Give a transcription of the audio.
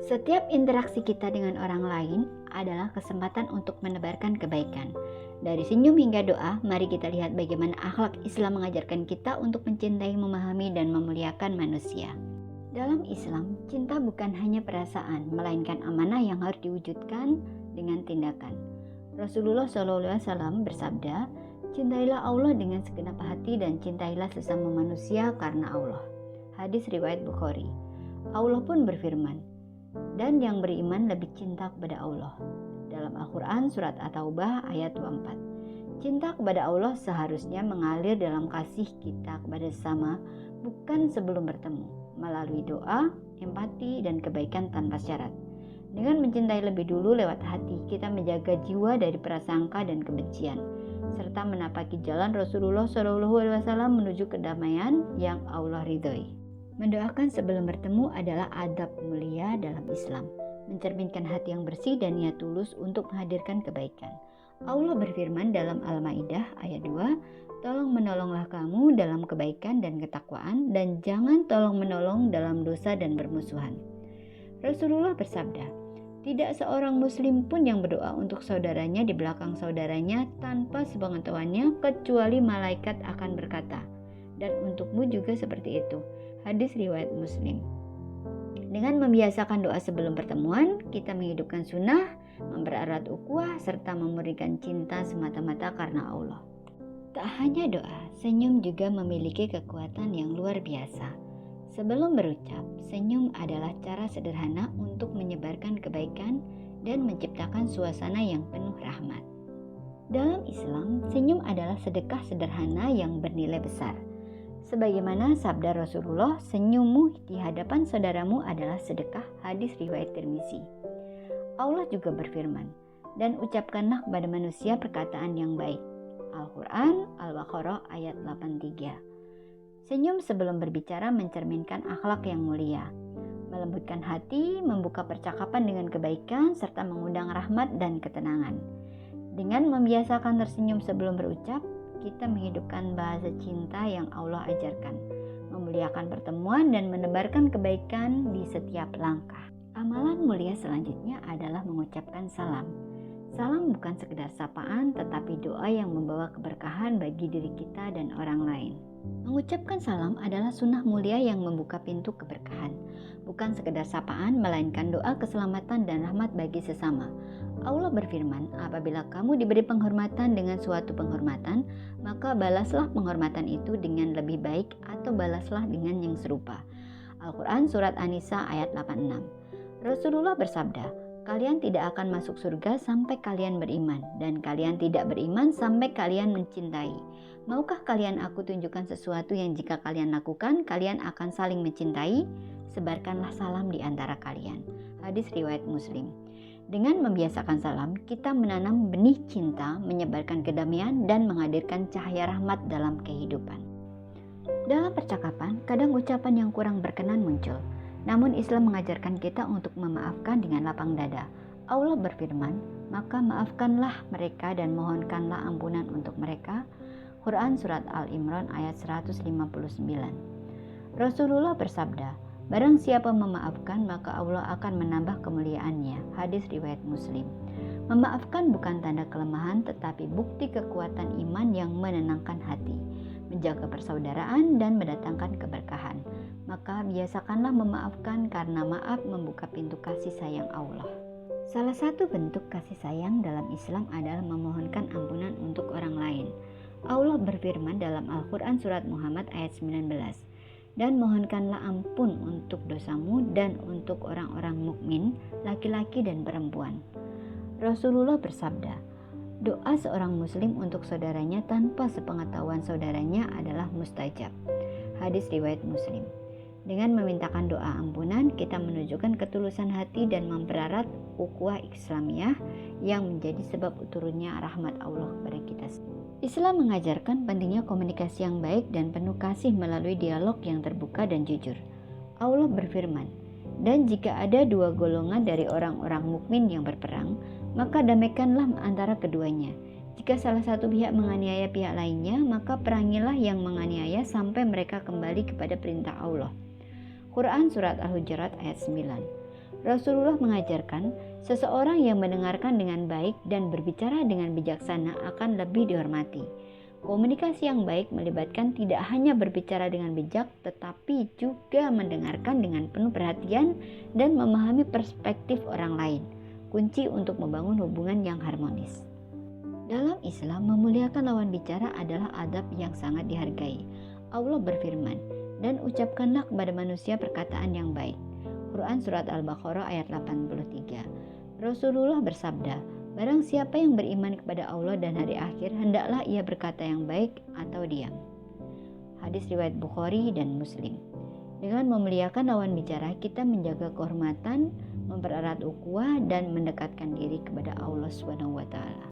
Setiap interaksi kita dengan orang lain adalah kesempatan untuk menebarkan kebaikan. Dari senyum hingga doa, mari kita lihat bagaimana akhlak Islam mengajarkan kita untuk mencintai, memahami, dan memuliakan manusia. Dalam Islam, cinta bukan hanya perasaan, melainkan amanah yang harus diwujudkan dengan tindakan. Rasulullah SAW bersabda, "Cintailah Allah dengan segenap hati dan cintailah sesama manusia karena Allah." Hadis riwayat Bukhari. Allah pun berfirman, "Dan yang beriman lebih cinta kepada Allah." Dalam Al-Quran surat At-Taubah ayat 24. Cinta kepada Allah seharusnya mengalir dalam kasih kita kepada sesama, bukan sebelum bertemu, melalui doa, empati, dan kebaikan tanpa syarat. Dengan mencintai lebih dulu lewat hati, kita menjaga jiwa dari prasangka dan kebencian, serta menapaki jalan Rasulullah SAW menuju kedamaian yang Allah ridhoi. Mendoakan sebelum bertemu adalah adab mulia dalam Islam, mencerminkan hati yang bersih dan niat tulus untuk menghadirkan kebaikan. Allah berfirman dalam Al-Maidah ayat 2, "Tolong menolonglah kamu dalam kebaikan dan ketakwaan, dan jangan tolong menolong dalam dosa dan bermusuhan." Rasulullah bersabda, "Tidak seorang muslim pun yang berdoa untuk saudaranya di belakang saudaranya tanpa sepengetahuannya, kecuali malaikat akan berkata, 'Dan untukmu juga seperti itu.'" Hadis riwayat Muslim. Dengan membiasakan doa sebelum pertemuan, kita menghidupkan sunnah, mempererat ukhuwah, serta memurnikan cinta semata-mata karena Allah. Tak hanya doa, senyum juga memiliki kekuatan yang luar biasa. Sebelum berucap, senyum adalah cara sederhana untuk menyebarkan kebaikan dan menciptakan suasana yang penuh rahmat. Dalam Islam, senyum adalah sedekah sederhana yang bernilai besar. Sebagaimana sabda Rasulullah, "Senyummu di hadapan saudaramu adalah sedekah." Hadis riwayat Tirmizi. Allah juga berfirman, "Dan ucapkanlah kepada manusia perkataan yang baik." Al-Quran Al-Baqarah ayat 83. Senyum sebelum berbicara mencerminkan akhlak yang mulia, melembutkan hati, membuka percakapan dengan kebaikan, serta mengundang rahmat dan ketenangan. Dengan membiasakan tersenyum sebelum berucap, kita menghidupkan bahasa cinta yang Allah ajarkan, memuliakan pertemuan dan menebarkan kebaikan di setiap langkah. Amalan mulia selanjutnya adalah mengucapkan salam. Salam bukan sekedar sapaan, tetapi doa yang membawa keberkahan bagi diri kita dan orang lain. Mengucapkan salam adalah sunnah mulia yang membuka pintu keberkahan, bukan sekedar sapaan, melainkan doa keselamatan dan rahmat bagi sesama. Allah berfirman, "Apabila kamu diberi penghormatan dengan suatu penghormatan, maka balaslah penghormatan itu dengan lebih baik atau balaslah dengan yang serupa." Al-Quran surat An-Nisa ayat 86. Rasulullah bersabda, "Kalian tidak akan masuk surga sampai kalian beriman, dan kalian tidak beriman sampai kalian mencintai. Maukah kalian aku tunjukkan sesuatu yang jika kalian lakukan, kalian akan saling mencintai? Sebarkanlah salam di antara kalian." Hadis riwayat Muslim. Dengan membiasakan salam, kita menanam benih cinta, menyebarkan kedamaian, dan menghadirkan cahaya rahmat dalam kehidupan. Dalam percakapan, kadang ucapan yang kurang berkenan muncul. Namun Islam mengajarkan kita untuk memaafkan dengan lapang dada. Allah berfirman, "Maka maafkanlah mereka dan mohonkanlah ampunan untuk mereka." Quran surat Al-Imran ayat 159. Rasulullah bersabda, "Barang siapa memaafkan, maka Allah akan menambah kemuliaannya." Hadis riwayat Muslim. Memaafkan bukan tanda kelemahan, tetapi bukti kekuatan iman yang menenangkan hati, menjaga persaudaraan, dan mendatangkan keberkahan. Maka biasakanlah memaafkan, karena maaf membuka pintu kasih sayang Allah. Salah satu bentuk kasih sayang dalam Islam adalah memohonkan ampunan untuk orang lain. Allah berfirman dalam Al-Quran surat Muhammad ayat 19, "Dan mohonkanlah ampun untuk dosamu dan untuk orang-orang mukmin, laki-laki dan perempuan." Rasulullah bersabda, "Doa seorang muslim untuk saudaranya tanpa sepengetahuan saudaranya adalah mustajab." Hadis riwayat Muslim. Dengan memintakan doa ampunan, kita menunjukkan ketulusan hati dan mempererat ukhuwah Islamiyah yang menjadi sebab turunnya rahmat Allah kepada kita. Islam mengajarkan pentingnya komunikasi yang baik dan penuh kasih melalui dialog yang terbuka dan jujur. Allah berfirman, "Dan jika ada dua golongan dari orang-orang mukmin yang berperang, maka damaikanlah antara keduanya. Jika salah satu pihak menganiaya pihak lainnya, maka perangilah yang menganiaya sampai mereka kembali kepada perintah Allah." Quran surat Al-Hujurat ayat 9. Rasulullah mengajarkan, seseorang yang mendengarkan dengan baik dan berbicara dengan bijaksana akan lebih dihormati. Komunikasi yang baik melibatkan tidak hanya berbicara dengan bijak, tetapi juga mendengarkan dengan penuh perhatian dan memahami perspektif orang lain. Kunci untuk membangun hubungan yang harmonis. Dalam Islam, memuliakan lawan bicara adalah adab yang sangat dihargai. Allah berfirman, "Dan ucapkanlah kepada manusia perkataan yang baik." Quran Surat Al-Baqarah ayat 83. Rasulullah bersabda, "Barang siapa yang beriman kepada Allah dan hari akhir, hendaklah ia berkata yang baik atau diam." Hadis riwayat Bukhari dan Muslim. Dengan memuliakan lawan bicara, kita menjaga kehormatan, mempererat ukhuwah, dan mendekatkan diri kepada Allah SWT.